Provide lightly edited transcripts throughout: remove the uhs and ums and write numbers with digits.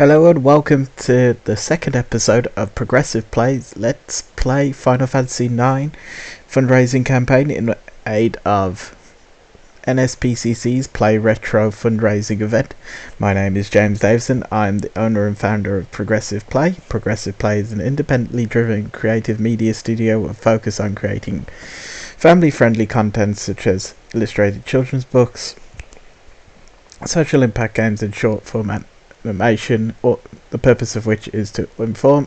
Hello and welcome to the second episode of Progressive Plays Let's Play Final Fantasy IX fundraising campaign in aid of NSPCC'S Play Retro fundraising event. My name is James Davison. I'm the owner and founder of Progressive Play. Progressive Play is an independently driven creative media studio with a focus on creating family-friendly content such as illustrated children's books, social impact games and short format animation, or the purpose of which is to inform,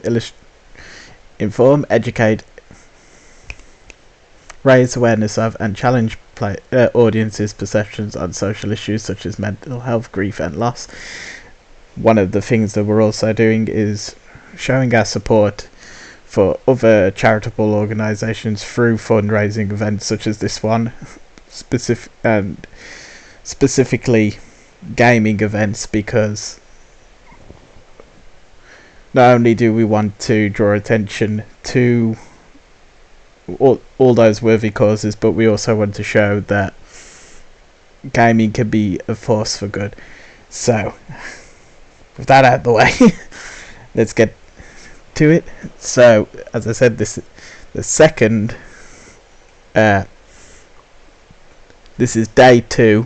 educate, raise awareness of, and challenge audiences' perceptions on social issues such as mental health, grief, and loss. One of the things that we're also doing is showing our support for other charitable organisations through fundraising events such as this one, specifically gaming events, because not only do we want to draw attention to all those worthy causes, but we also want to show that gaming can be a force for good. So, with that out of the way, let's get to it. So, as I said, this is the second. This is day 2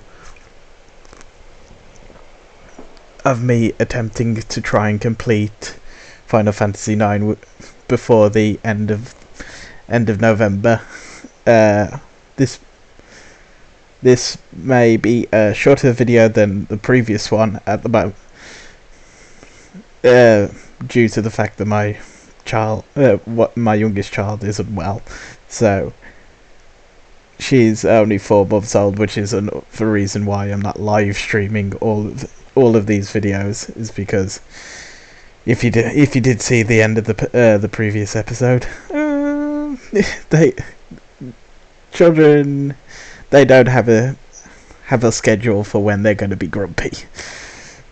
of me attempting to try and complete Final Fantasy IX before the end of November. This may be a shorter video than the previous one at the moment, due to the fact that my youngest child isn't well. So she's only 4 months old, which is another reason why I'm not live streaming all of these videos, is because if you did see the end of the previous episode, children don't have a schedule for when they're going to be grumpy.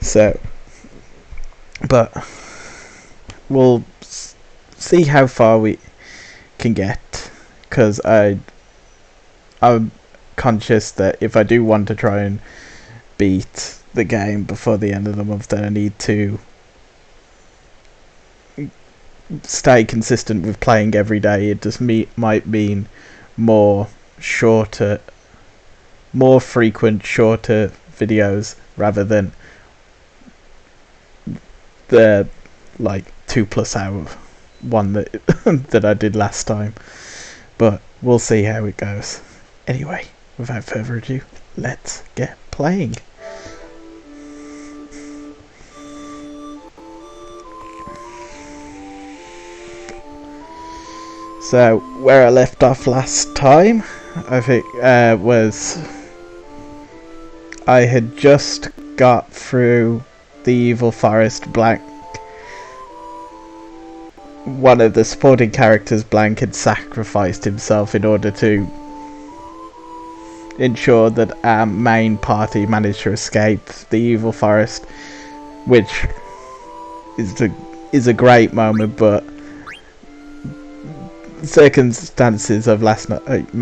So, but we'll see how far we can get, because I'm conscious that if I do want to try and beat the game before the end of the month, then I need to stay consistent with playing every day. It just might mean more frequent shorter videos rather than the 2+ hour one that I did last time. But we'll see how it goes. Anyway, without further ado, let's get playing. So, where I left off last time, I think, was I had just got through the Evil Forest. Blank, one of the supporting characters, Blank, had sacrificed himself in order to ensure that our main party managed to escape the Evil Forest, which is a great moment, but circumstances of last night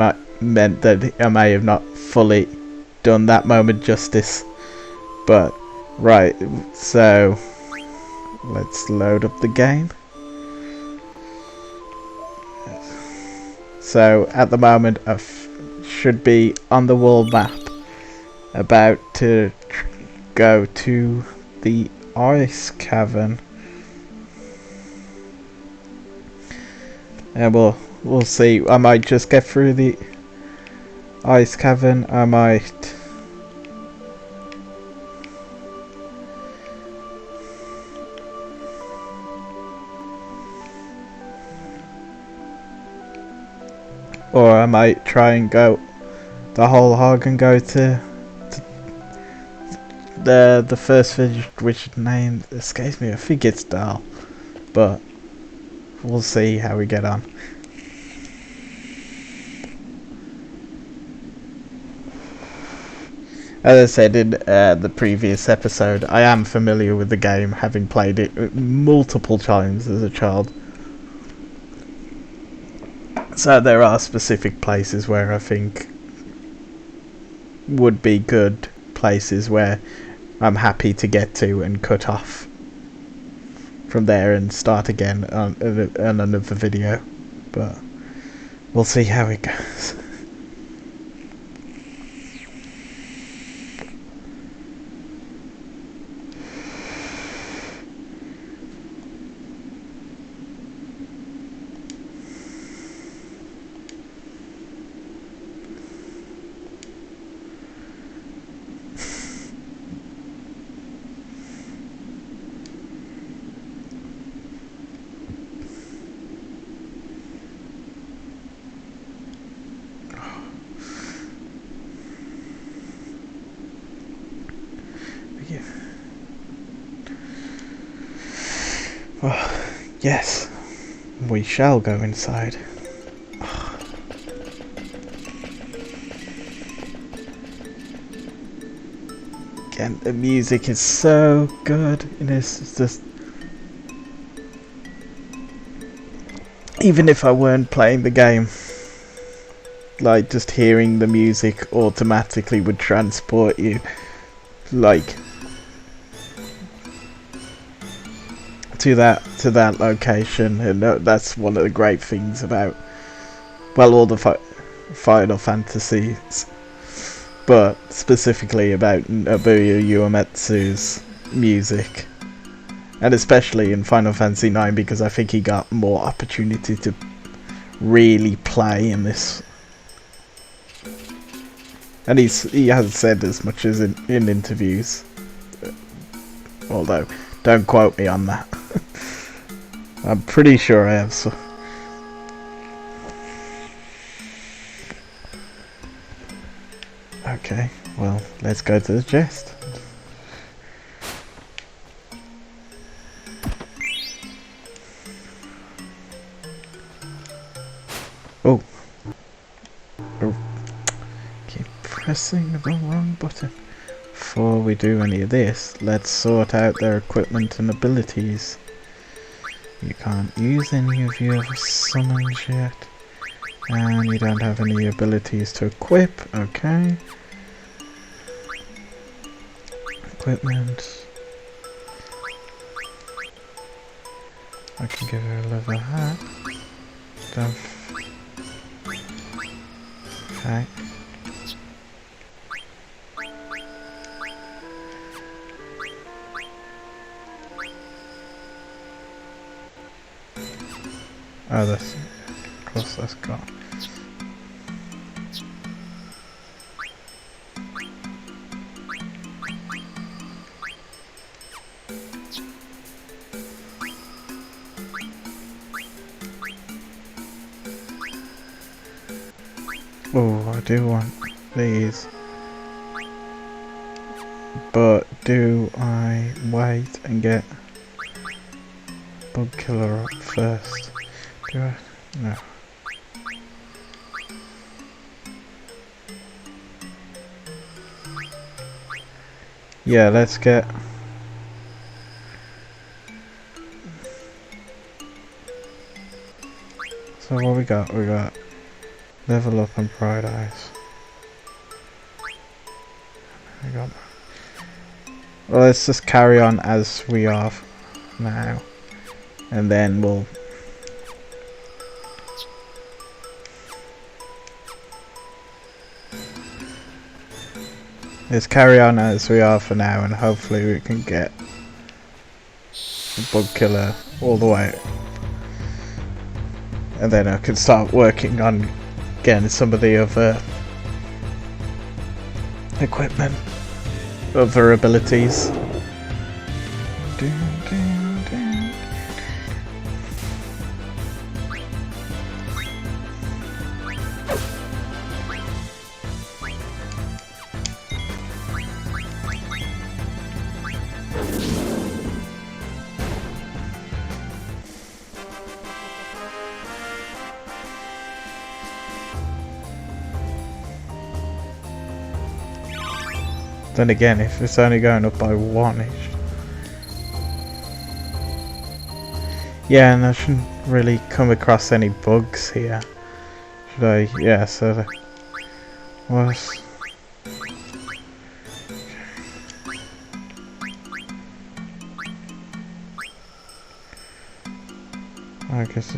meant that I may have not fully done that moment justice. But right, so let's load up the game. So at the moment I should be on the world map, about to go to the ice cavern. And we'll see. I might just get through the ice cavern. I might try and go the whole hog and go to the first village, which name escapes me. I think it's Dal, but we'll see how we get on. As I said in the previous episode, I am familiar with the game, having played it multiple times as a child. So there are specific places where I think would be good places where I'm happy to get to and cut off from there and start again on another video, but we'll see how it goes. Oh, yes, we shall go inside. Again, the music is so good in this. It's just, even if I weren't playing the game, like, just hearing the music automatically would transport you, like, to that location. And that's one of the great things about, well, all the Final Fantasies, but specifically about Nobuo Uematsu's music, and especially in Final Fantasy IX, because I think he got more opportunity to really play in this, and he has said as much as in interviews, although don't quote me on that. I'm pretty sure I have. So okay, well, let's go to the chest. Oh, keep pressing the wrong button. Before we do any of this, let's sort out their equipment and abilities. You can't use any of your summons yet, and you don't have any abilities to equip. Okay. Equipment. I can give her a leather hat. Okay. Oh, that's, of course, that's gone. Oh, I do want these, but do I wait and get Bug Killer up first? Do I? No. Yeah, let's get... So what we got? We got Level Up and Pride Eyes. We got... Well, let's just carry on as we are now, and then we'll... Let's carry on as we are for now, and hopefully we can get the Bug Killer all the way. And then I can start working on getting some of the other equipment, other abilities. Then again, if it's only going up by one each. Yeah, and I shouldn't really come across any bugs here. Should I? Yeah, so the... What? I guess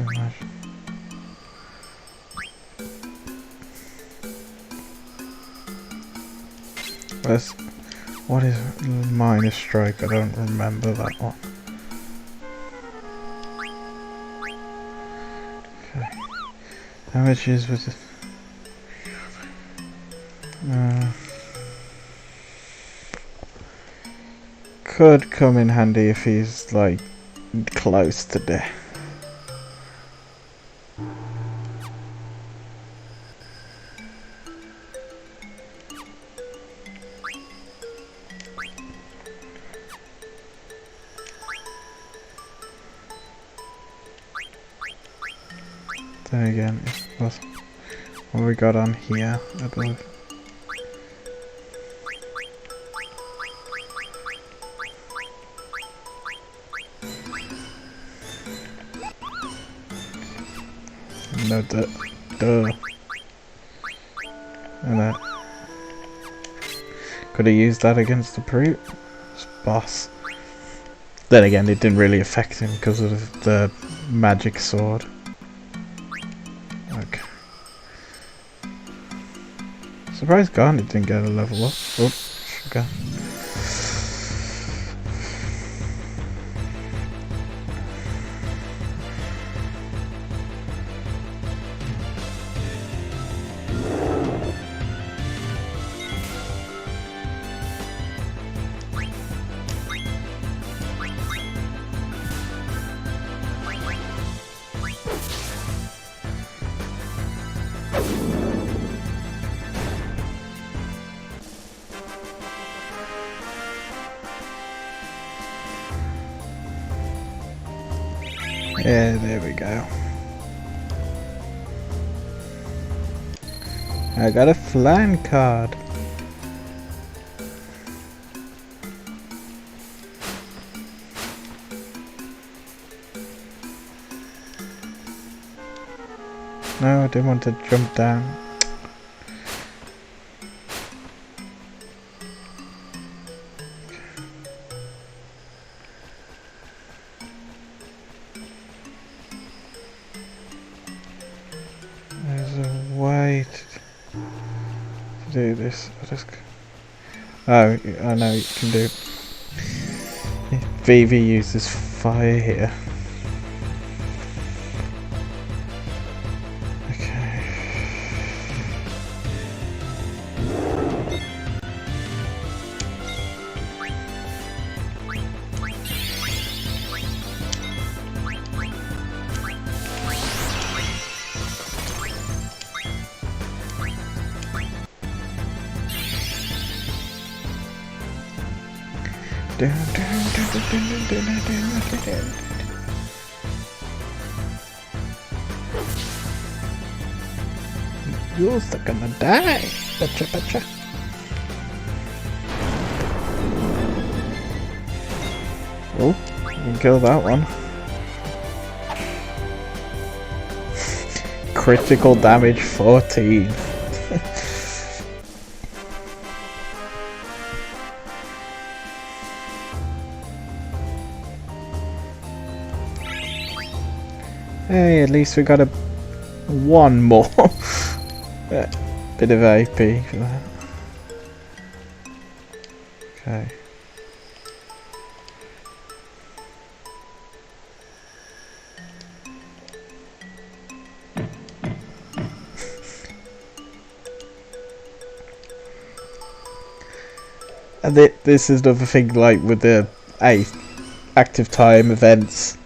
what is minor strike? I don't remember that one. Okay. How much is with it? Could come in handy if he's like close to death. Then again, what we got on here, I believe. No, duh. And that. Could have used that against the brute boss. Then again, it didn't really affect him because of the magic sword. Okay. Surprised Garnet didn't get a level up. Oh, okay. Yeah, there we go. I got a flying card. No, I didn't want to jump down. Do this. Oh, I know you can do. VV uses fire here. Okay. You're gonna die. Betcha. Oh, you can kill that one. Critical damage 14. Hey, at least we got one more bit of AP for that. Okay. And this is another thing, like with the active time events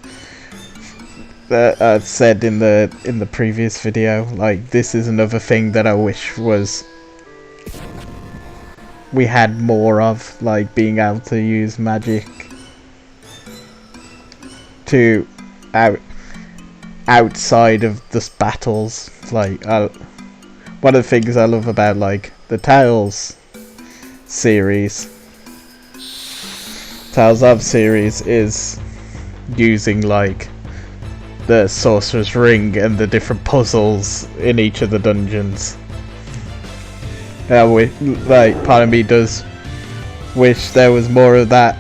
that I said in the previous video. Like, this is another thing that I wish we had more of, like being able to use magic to outside of the battles. Like, one of the things I love about like the Tales of series is using like the Sorcerer's Ring and the different puzzles in each of the dungeons. Like, part of me does wish there was more of that,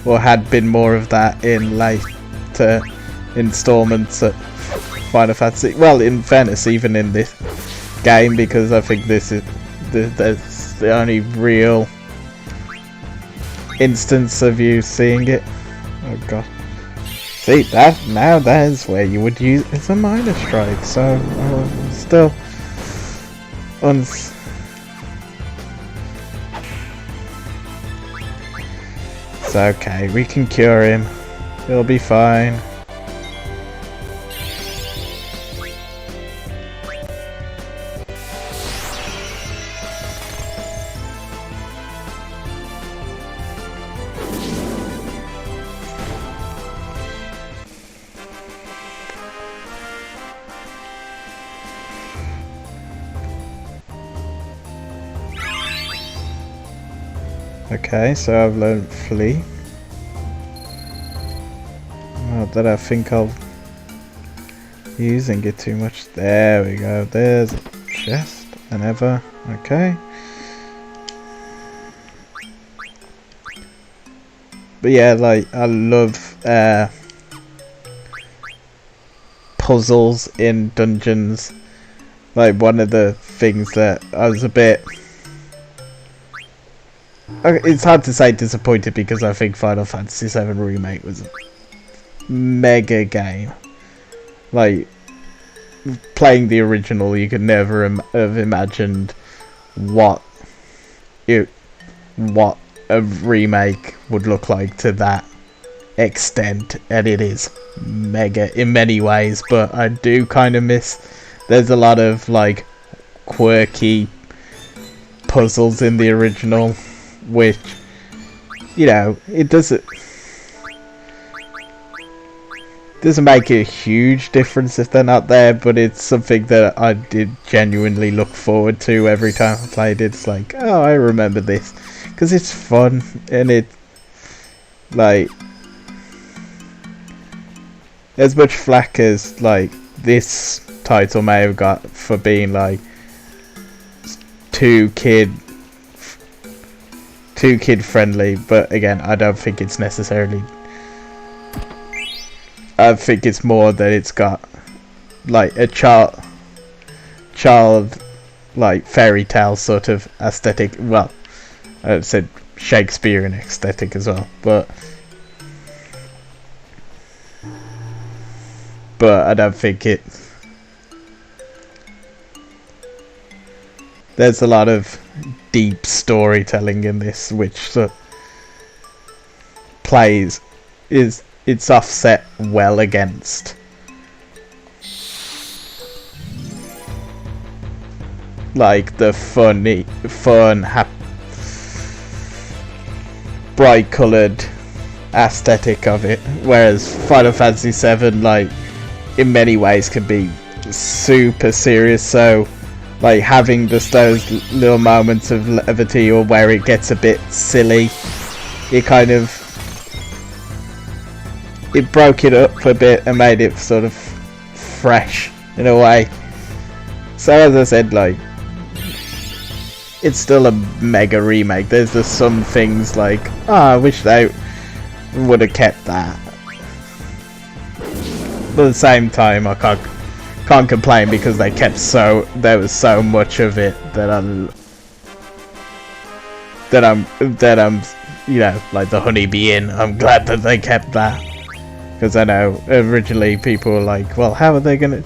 or had been more of that in later installments at Final Fantasy. Well, in fairness, even in this game, because I think this is the only real instance of you seeing it. Oh god. See, that is where you would use it's a minor strike, so still it's okay, we can cure him. He'll be fine. Okay, so I've learned Flee. Not that I think I'll using it too much. There we go. There's a chest. Another. Okay. But yeah, like I love puzzles in dungeons. Like one of the things that I was a bit. It's hard to say disappointed because I think Final Fantasy VII Remake was a mega game. Like, playing the original, you could never have imagined what a remake would look like to that extent, and it is mega in many ways, but I do kind of miss, there's a lot of like quirky puzzles in the original, which, you know, it doesn't make a huge difference if they're not there, but it's something that I did genuinely look forward to every time I played it. It's like, oh, I remember this, because it's fun, and it, like, as much flack as, like, this title may have got for being, like, too kid friendly, but again, I don't think it's necessarily. I think it's more that it's got like a child like fairy tale sort of aesthetic. Well, I said Shakespearean aesthetic as well, but I don't think it. There's a lot of deep storytelling in this, which plays it's offset well against like the fun, bright coloured aesthetic of it, whereas Final Fantasy VII, like, in many ways can be super serious. So like having just those little moments of levity or where it gets a bit silly, it kind of, it broke it up a bit and made it sort of fresh in a way. So as I said, like, it's still a mega remake. There's just some things like, oh, I wish they would have kept that. But at the same time, I can't complain because they kept there was so much of it that I'm you know, like the Honeybee Inn. I'm glad that they kept that, because I know originally people were like, well, how are they gonna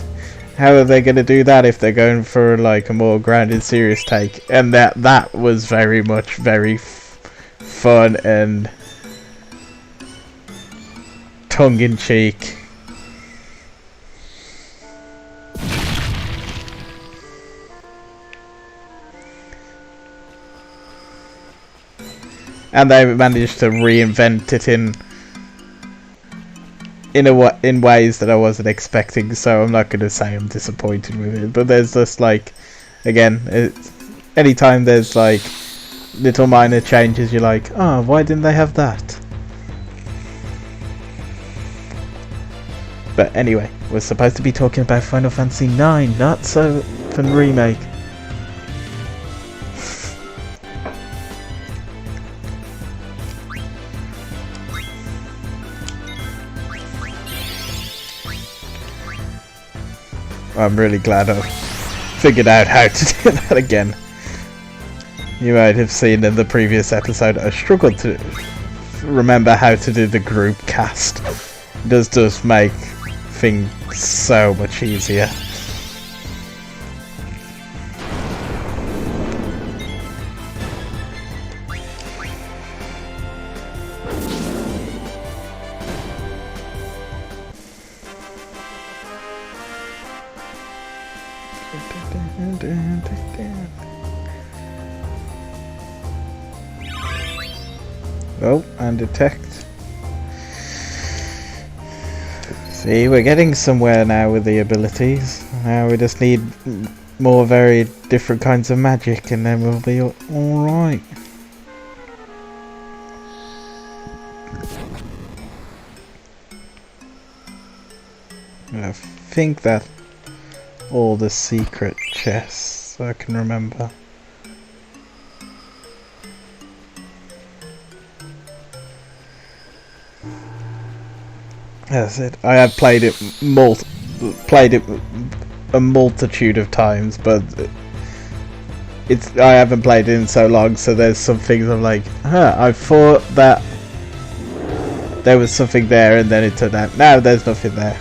do that if they're going for like a more grounded, serious take? And that was very much very fun and tongue-in-cheek. And they managed to reinvent it in ways that I wasn't expecting. So I'm not going to say I'm disappointed with it. But there's just like, again, anytime there's like little minor changes, you're like, oh, why didn't they have that? But anyway, we're supposed to be talking about Final Fantasy IX, not so fun remake. I'm really glad I figured out how to do that again. You might have seen in the previous episode I struggled to remember how to do the group cast. It does just make things so much easier. Oh, and detect. See, we're getting somewhere now with the abilities. Now we just need more very different kinds of magic and then we'll be alright. I think that all the secret chests I can remember. That's it. I have played it a multitude of times, but I haven't played it in so long. So there's some things I'm like, I thought that there was something there, and then it turned out no, there's nothing there.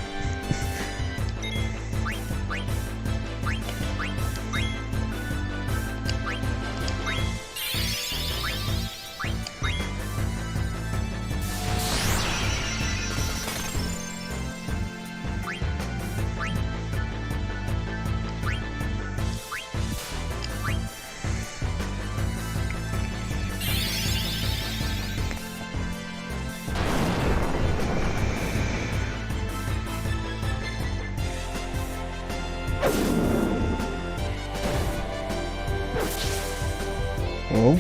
Oh.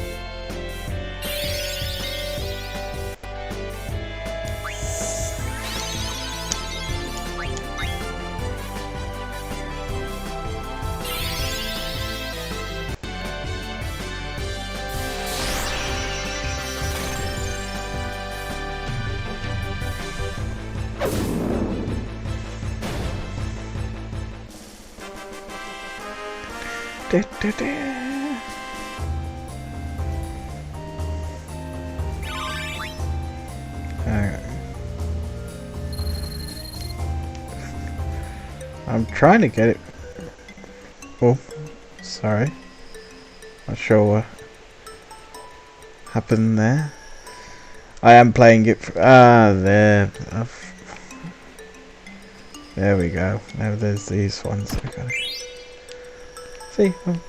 I'm trying to get it. Oh, sorry. Not sure what happened there. I am playing it. There. There we go. Now there's these ones. I gotta see. Oh.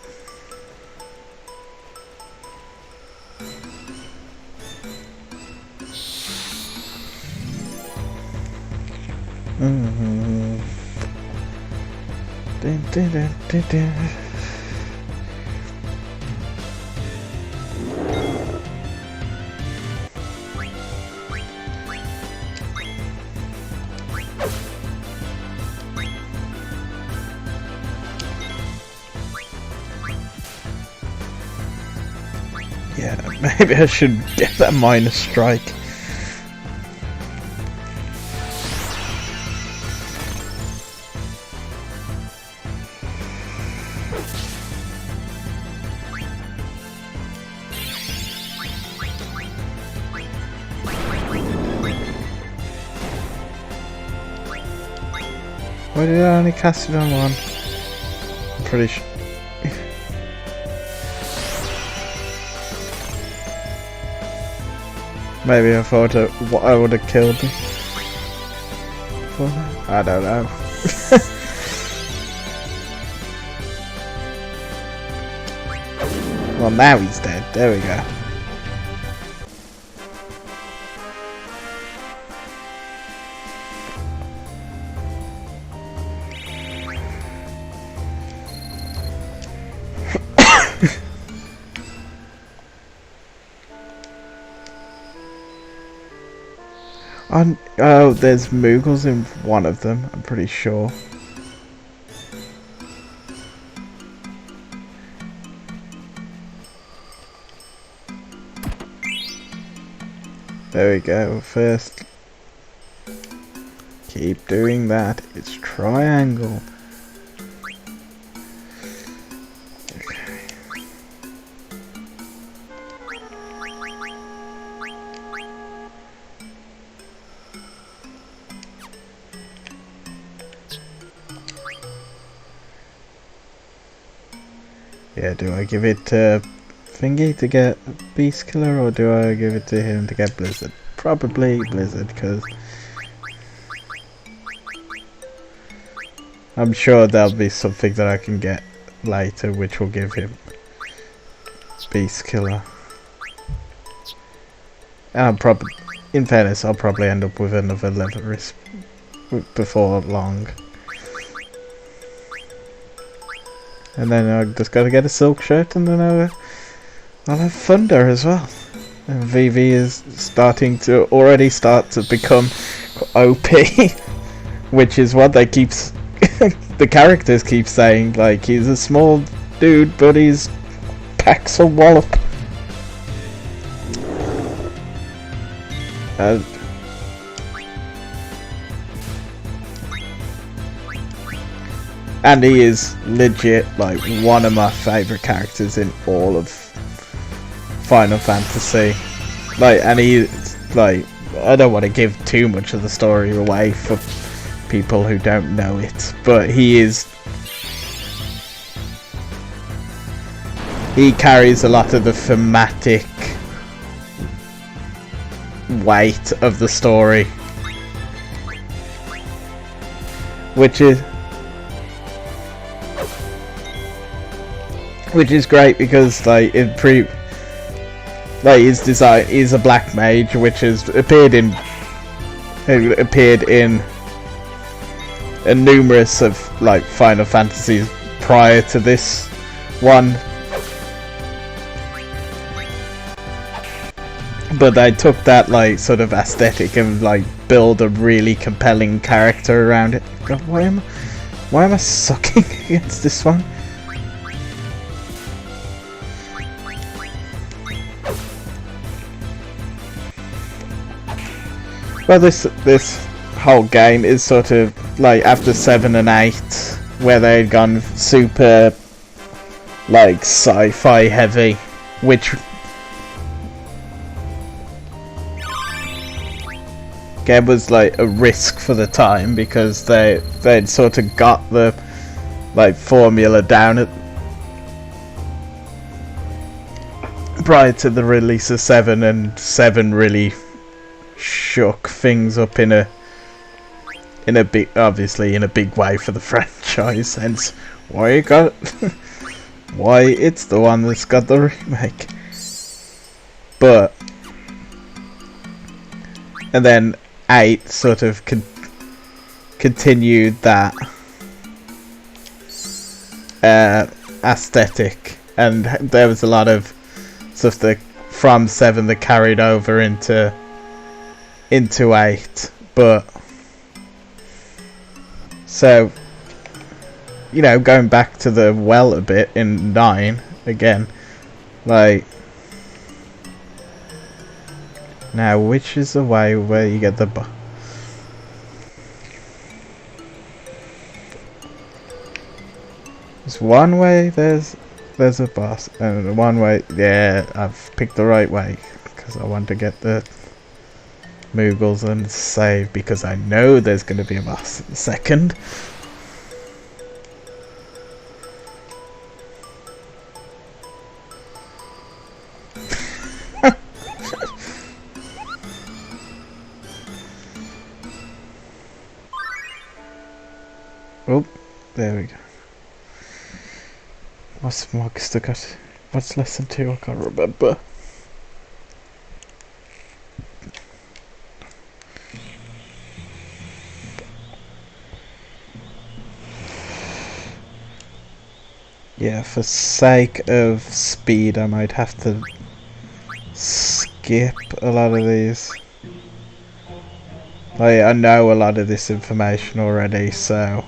Dun, dun, dun, dun, dun. Yeah, maybe I should get that minor strike. Why did I only cast it on one? I'm pretty sure. Maybe I thought I would have killed him. I don't know. Well, now he's dead. There we go. Oh, there's Moogles in one of them, I'm pretty sure. There we go, first. Keep doing that, it's triangle. here? Do I give it to Thingy to get Beast Killer, or do I give it to him to get Blizzard? Probably Blizzard, because I'm sure there'll be something that I can get later which will give him Beast Killer. And in fairness, I'll probably end up with another level risk before long. And then I just gotta get a silk shirt, and then I'll have Thunder as well. And VV is already start to become OP, which is what they keep the characters keep saying. Like, he's a small dude, but he's packs a wallop. And he is legit like one of my favourite characters in all of Final Fantasy. Like, and he's like, I don't want to give too much of the story away for people who don't know it, but he carries a lot of the thematic weight of the story, which is great, because like his design is a black mage, which has appeared in numerous of like Final Fantasies prior to this one, but they took that like sort of aesthetic and like build a really compelling character around it. God, why am I sucking against this one? Well, this whole game is sort of like after 7 and 8, where they'd gone super like sci-fi heavy, which game was like a risk for the time, because they'd sort of got the like formula down at prior to the release of 7, and 7 really shook things up in a big, obviously in a big way for the franchise, hence why it got why it's the one that's got the remake. But and then 8 sort of continued that aesthetic, and there was a lot of stuff that from 7 that carried over into 8, but so, you know, going back to the well a bit in 9 again, like, now which is the way where you get the there's one way, there's a boss, and one way, yeah, I've picked the right way, because I want to get the Moogles and save, because I know there's going to be a boss in the second. Oh, there we go. What's Monster got? What's lesson 2? I can't remember. Yeah, for sake of speed, I might have to skip a lot of these. I know a lot of this information already, so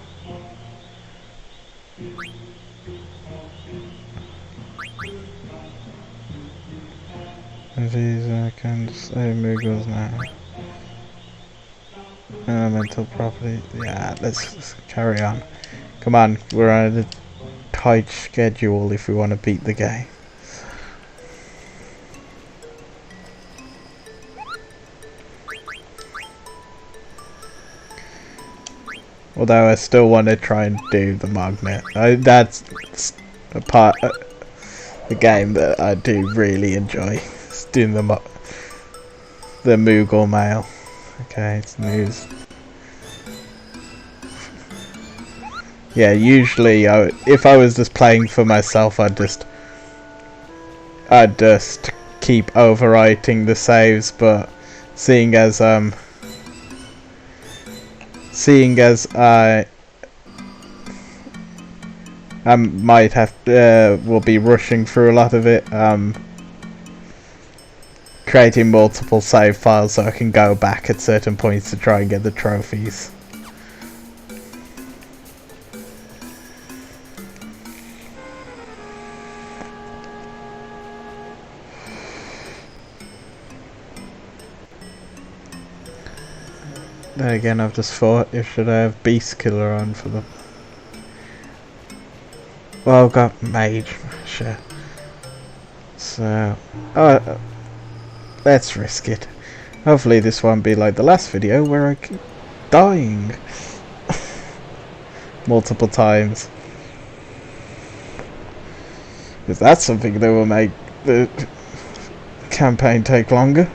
these I can say Moogles now. Elemental property. Yeah, let's carry on. Come on, we're on a tight schedule if we want to beat the game. Although I still want to try and do the magnet. That's a part. a game that I do really enjoy. It's doing the Moogle mail. Okay, it's news. Yeah, usually if I was just playing for myself, I'd just keep overwriting the saves, but seeing as I might have will be rushing through a lot of it, creating multiple save files so I can go back at certain points to try and get the trophies. Then again, I've just thought, if should I have Beast Killer on for them? Well, I've got Mage, sure. So, let's risk it. Hopefully this won't be like the last video where I keep dying multiple times. Because that's something that will make the campaign take longer.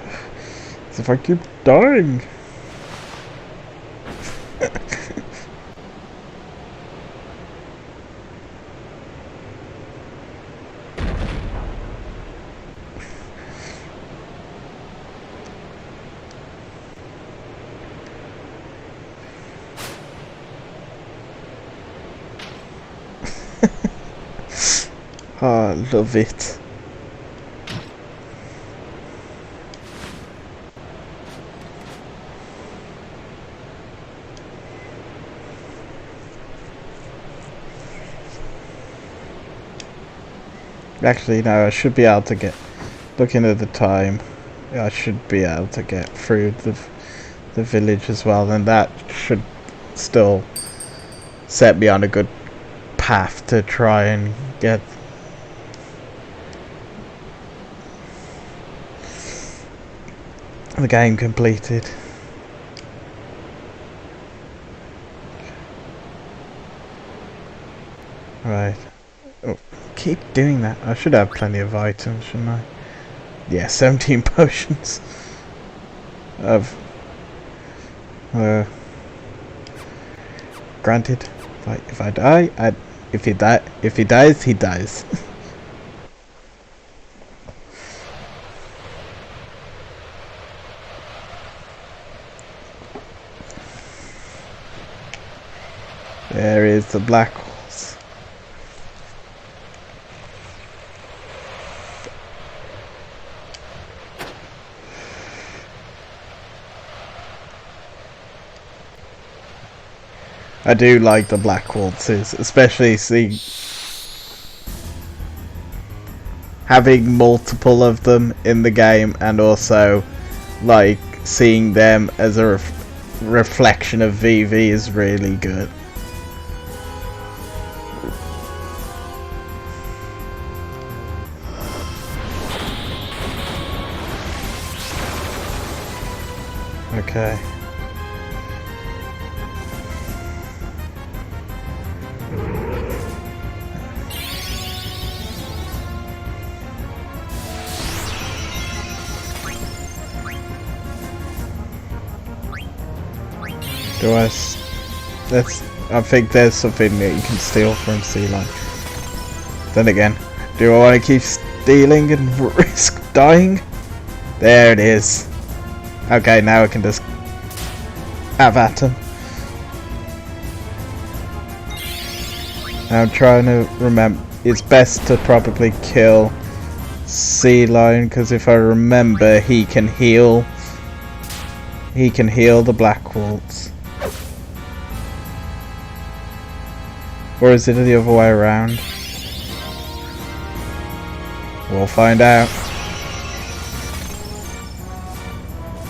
Is if I keep dying. Oh, I love it. Actually, no, I should be able to get, looking at the time, I should be able to get through the village as well, and that should still set me on a good path to try and get the game completed. Right. Oh, keep doing that. I should have plenty of items, shouldn't I? Yeah, 17 potions. Of granted, if I die, if he dies, he dies. There is the black holes. I do like the black waltzes, especially having multiple of them in the game, and also like seeing them as a reflection of VV is really good. Okay. I think there's something that you can steal from Sea Lion. Then again, do I want to keep stealing and risk dying? There it is. Okay, now I can just have at him. Now I'm trying to remember. It's best to probably kill Sea Lion, because if I remember, he can heal. He can heal the Black Waltz. Or is it the other way around? We'll find out.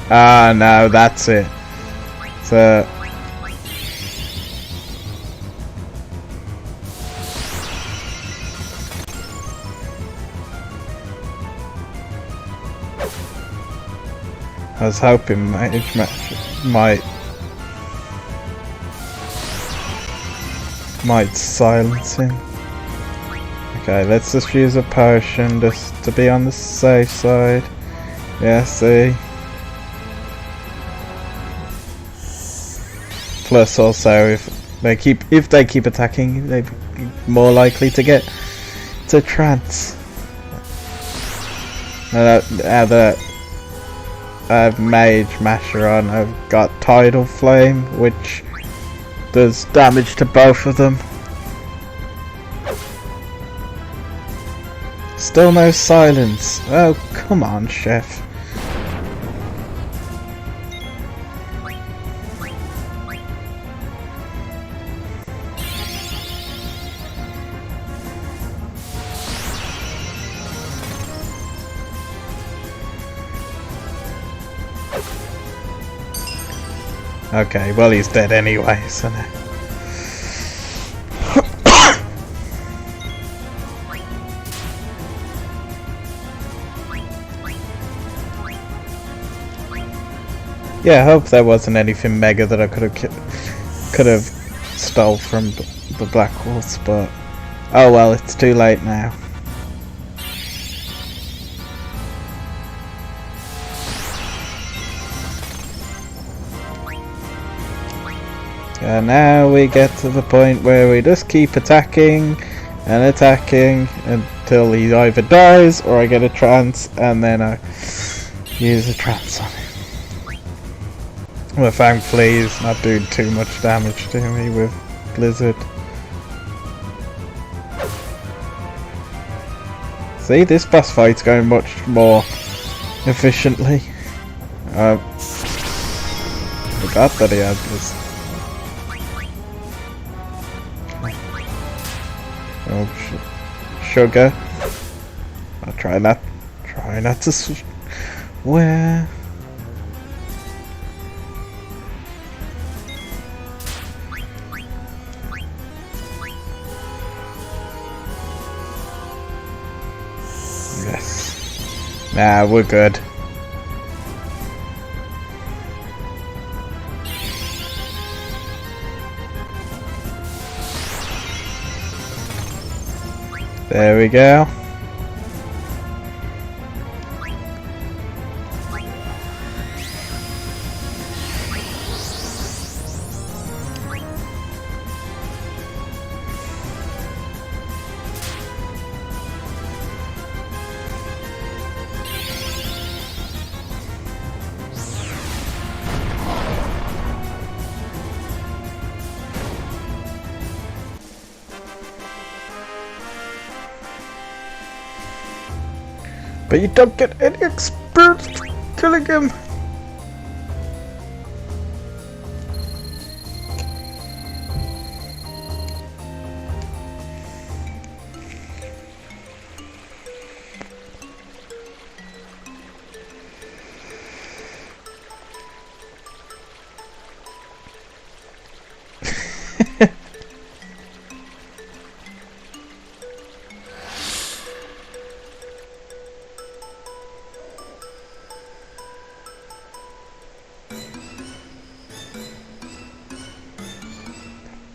Ah, no, that's it. So I was hoping Mage might silence him. Okay, let's just use a potion just to be on the safe side. Yeah, see. Plus, also, if they keep attacking, they're more likely to get to trance. Now that I have Mage Masher on, I've got Tidal Flame, which does damage to both of them. Still no silence. Oh, come on, Chef. Okay, well, he's dead anyway, so now. Yeah, I hope there wasn't anything mega that I could have stole from the Black Wolves, but oh well, it's too late now. And now we get to the point where we just keep attacking and attacking until he either dies or I get a trance and then I use a trance on him. Well, thankfully he's not doing too much damage to me with Blizzard. See, this boss fight's going much more efficiently. I forgot that he had this. Oh, sugar. I'll try not to swear. Yes. Nah, we're good. There we go. But you don't get any experience for killing him.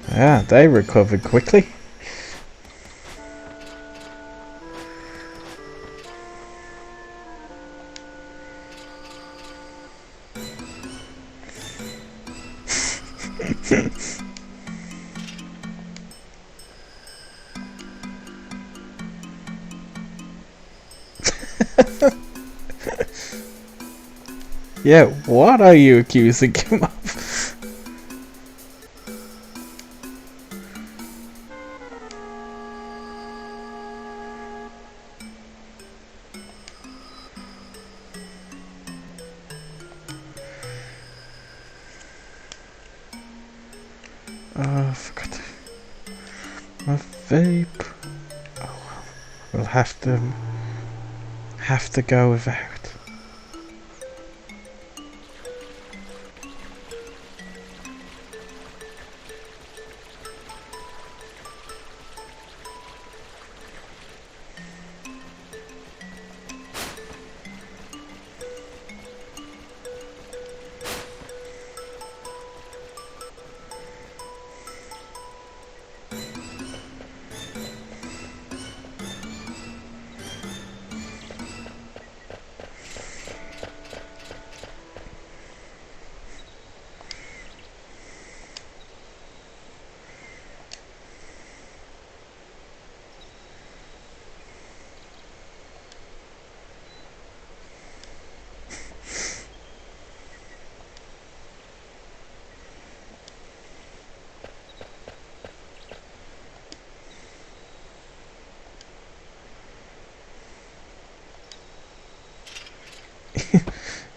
Yeah, they recovered quickly. Yeah, what are you accusing him of? Oh, I forgot my vape. Oh well, we'll have to go without.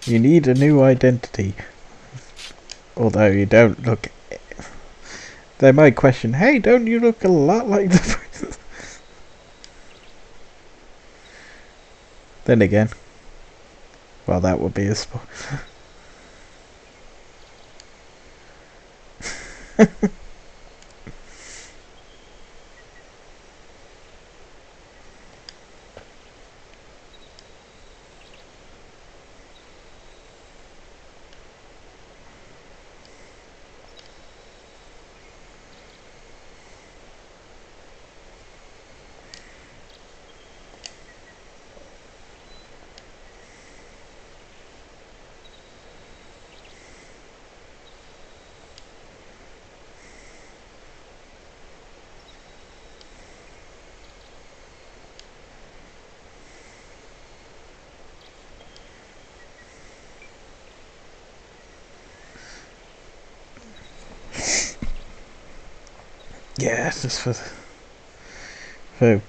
You need a new identity. Although you don't look... They might question, hey, don't you look a lot like the person? Then again, well, that would be a spoil. Yeah, just for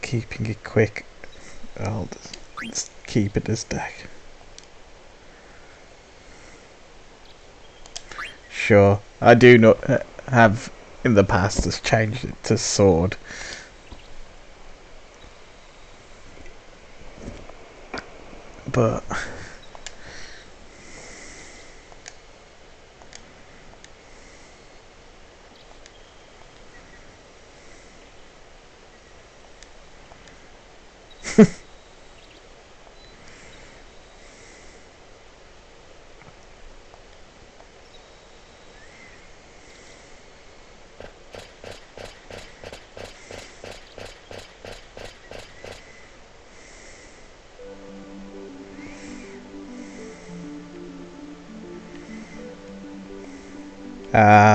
keeping it quick, I'll just keep it as deck. Sure, I do not have in the past just changed it to sword. But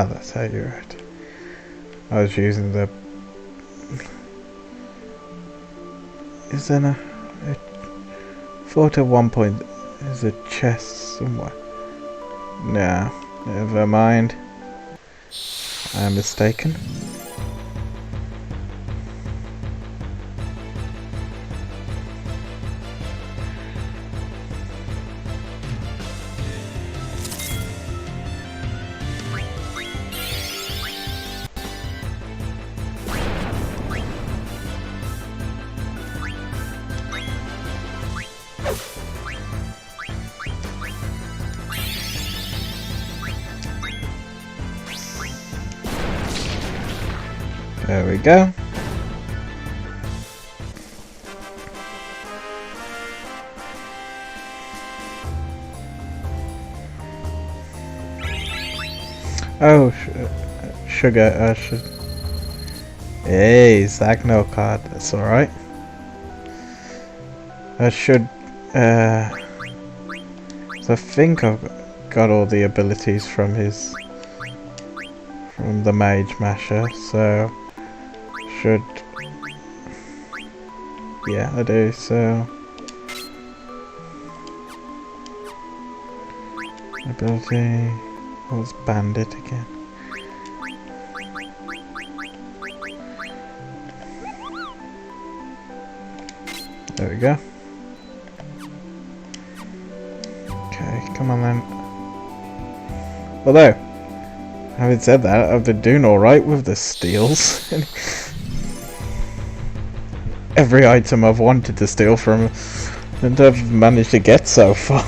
that's how you write. I was using the... Is there a fort at one point? Is a chest somewhere? No, never mind. I'm mistaken. There we go. Oh, sugar. Hey, Zagnol card. That's all right. I should. So I think I've got all the abilities from the Mage Masher. So. Should, yeah, I do. So ability, what was Bandit again? There we go. Okay, come on then. Although, having said that, I've been doing alright with the steals. Every item I've wanted to steal from, and I've managed to get so far.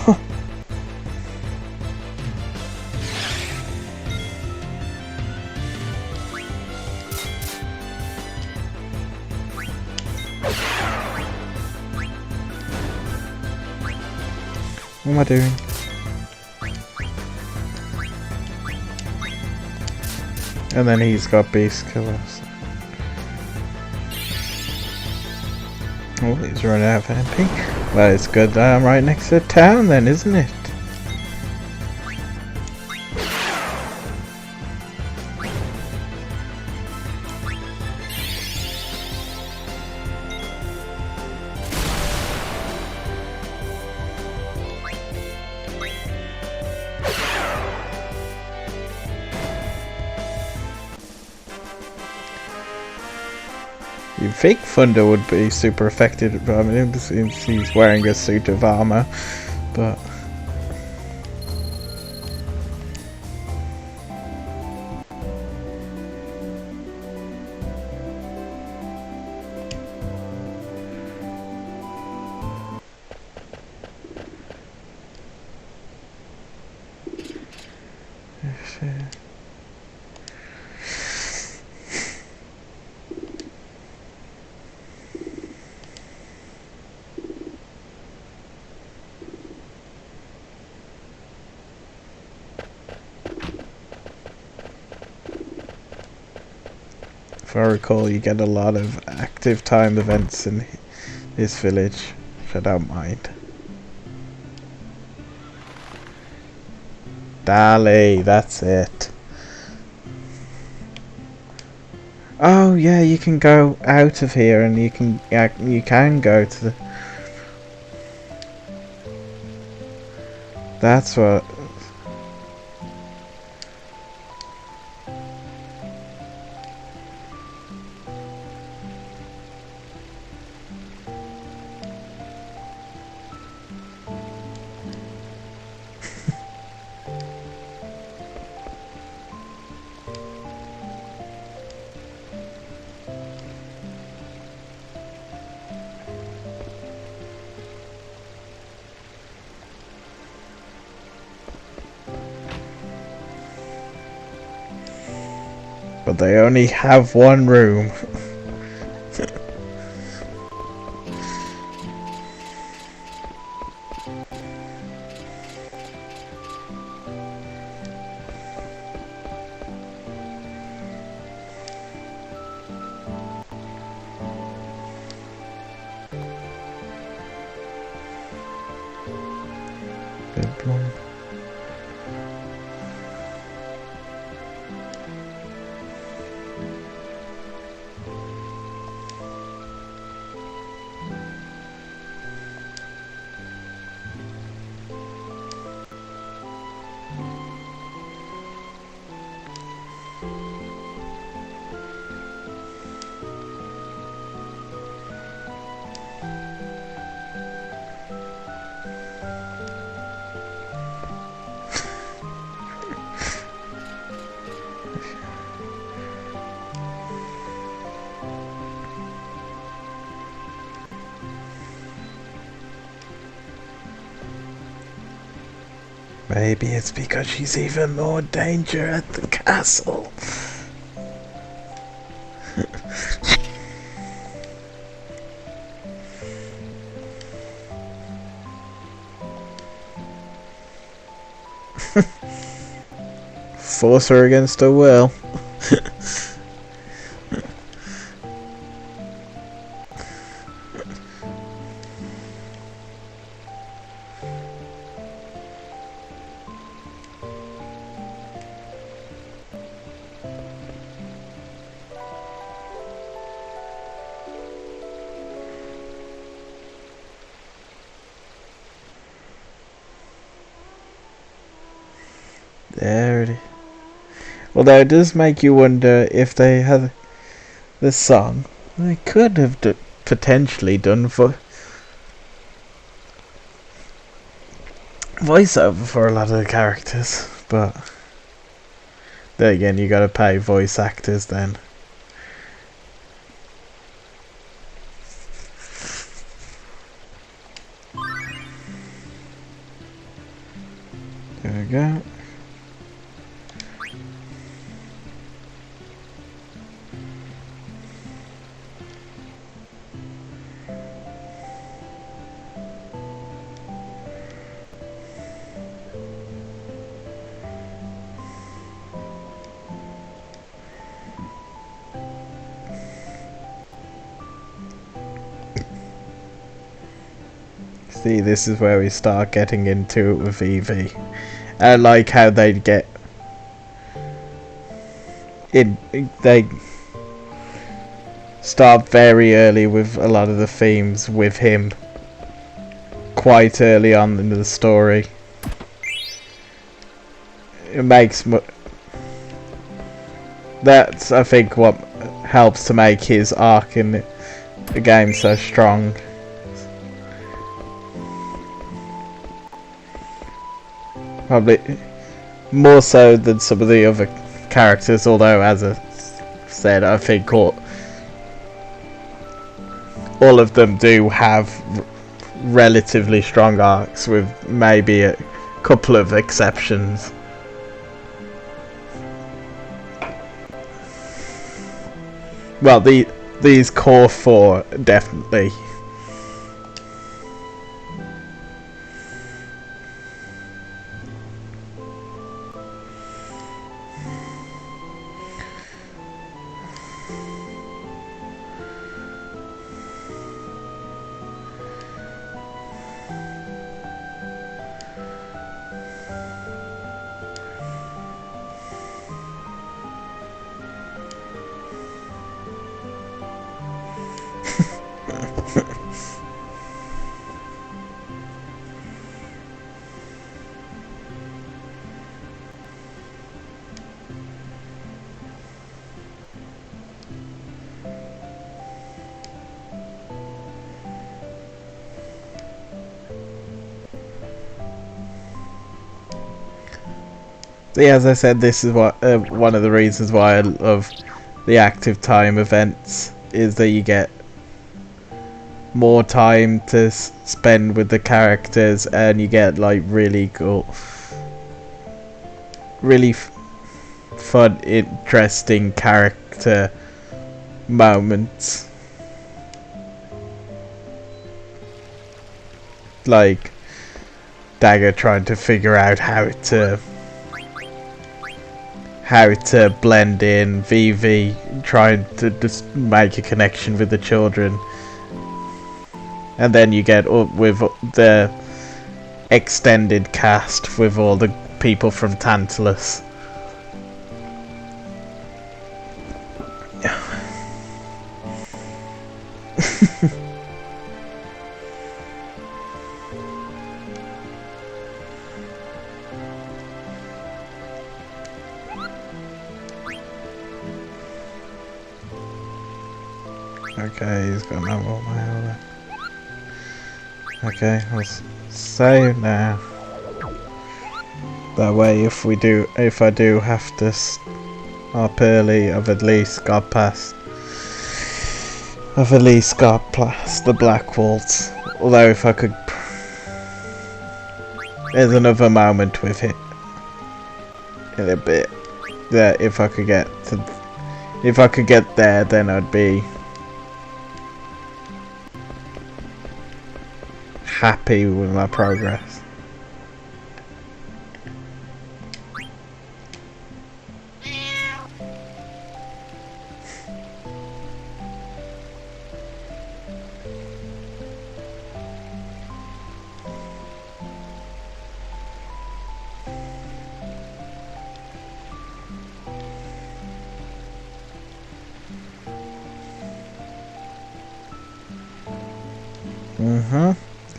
What am I doing? And then he's got Beast Killers. Oh, he's running out of MP. Well, it's good that I'm right next to town then, isn't it? You'd think Thunder would be super effective, but I mean, he's wearing a suit of armor, but If I recall, you get a lot of active time events in this village, which I don't mind. Dali, that's it. Oh yeah, you can go out of here and you can go to the... That's what... But they only have one room. Maybe it's because she's even more danger at the castle. Force her against her will. There it is. Although it does make you wonder if they had the song, they could have potentially done for voiceover for a lot of the characters, but then again, you gotta pay voice actors then. There we go. See, this is where we start getting into it with Evie. I like how they get in. They start very early with a lot of the themes with him, quite early on in the story. It makes that's, I think, what helps to make his arc in the game so strong. Probably more so than some of the other characters, although as I said, I think all of them do have relatively strong arcs, with maybe a couple of exceptions. Well, these core four definitely. Yeah, as I said, this is what one of the reasons why I love the active time events, is that you get more time to spend with the characters, and you get like really cool, really fun, interesting character moments. Like Dagger trying to figure out how to blend in, Vivi trying to just make a connection with the children, and then you get up with the extended cast with all the people from Tantalus. Okay, he's got no more mail then. Okay, let's save now. That way, if I do have to stop early, I've at least got past the Black Waltz. Although if I could, there's another moment with it in a bit that if I could get there, then I'd be happy with my progress.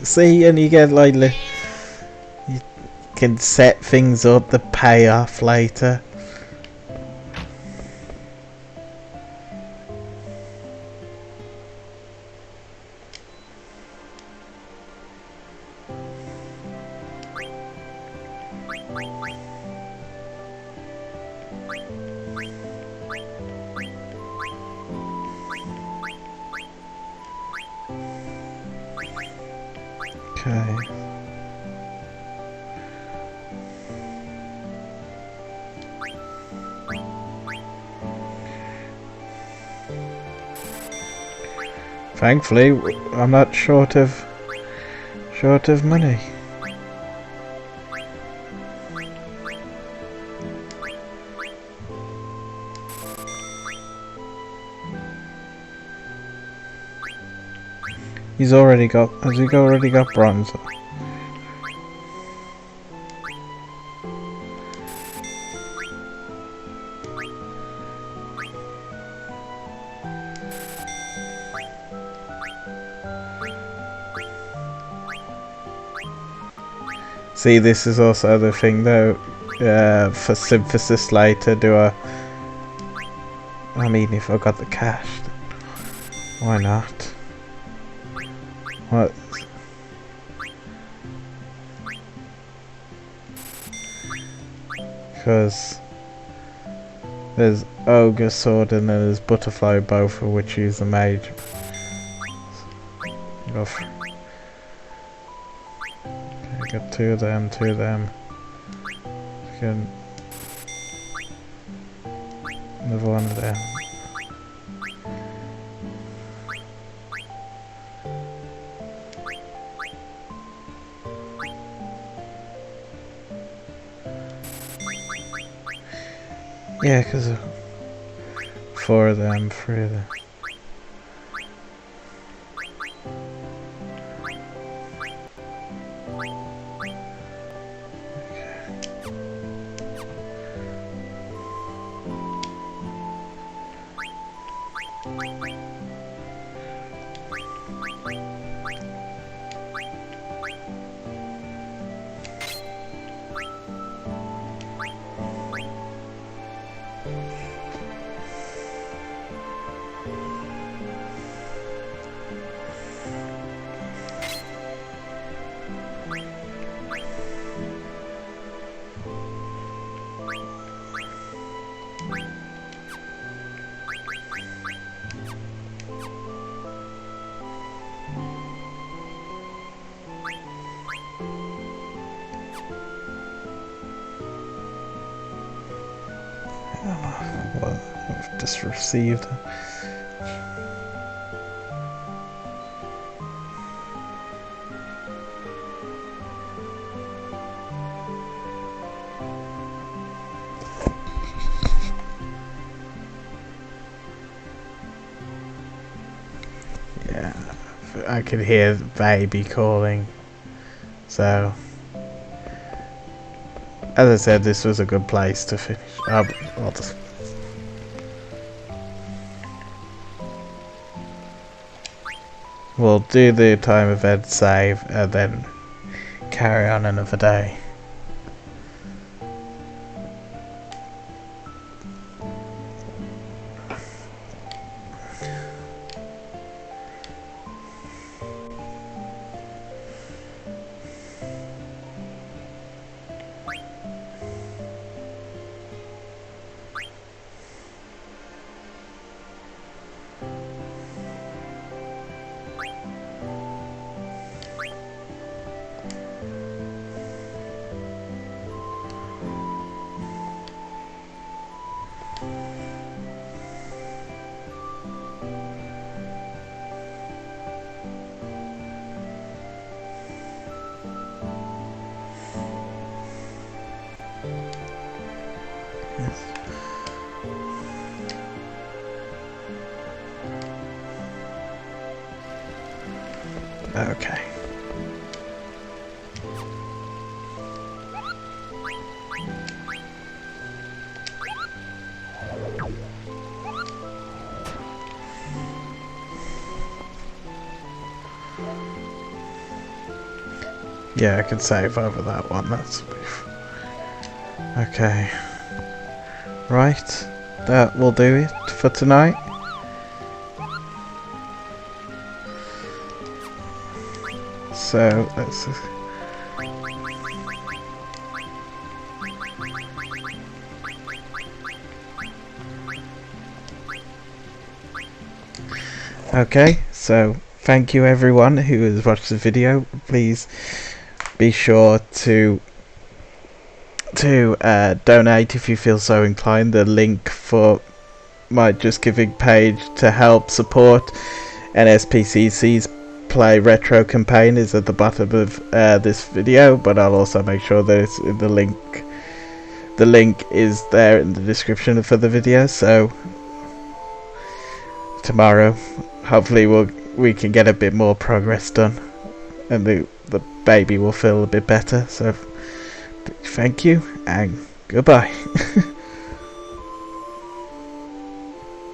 See, and you get like you can set things up, the payoff later. Okay. Thankfully, I'm not short of money. Has he already got bronze? See, this is also the thing though, for synthesis later, I mean, if I got the cash, why not? What? Because there's Ogre Sword and then there's Butterfly both, of which use the mage. Okay, got two of them. Another one of them. Yeah, because 4 of them, 3 of them. Well, I've just received. Yeah, I could hear the baby calling. So, as I said, this was a good place to finish. I'll just. We'll do the time event save and then carry on another day. Okay. Yeah, I can save over that one. That's okay. Right, that will do it for tonight. So let's. Okay, so thank you everyone who has watched the video. Please be sure to donate if you feel so inclined. The link for my Just Giving page to help support NSPCC'S Play Retro Campaign is at the bottom of this video, but I'll also make sure that it's in the link. The link is there in the description for the video. So tomorrow, hopefully, we can get a bit more progress done, and the baby will feel a bit better. So thank you and goodbye.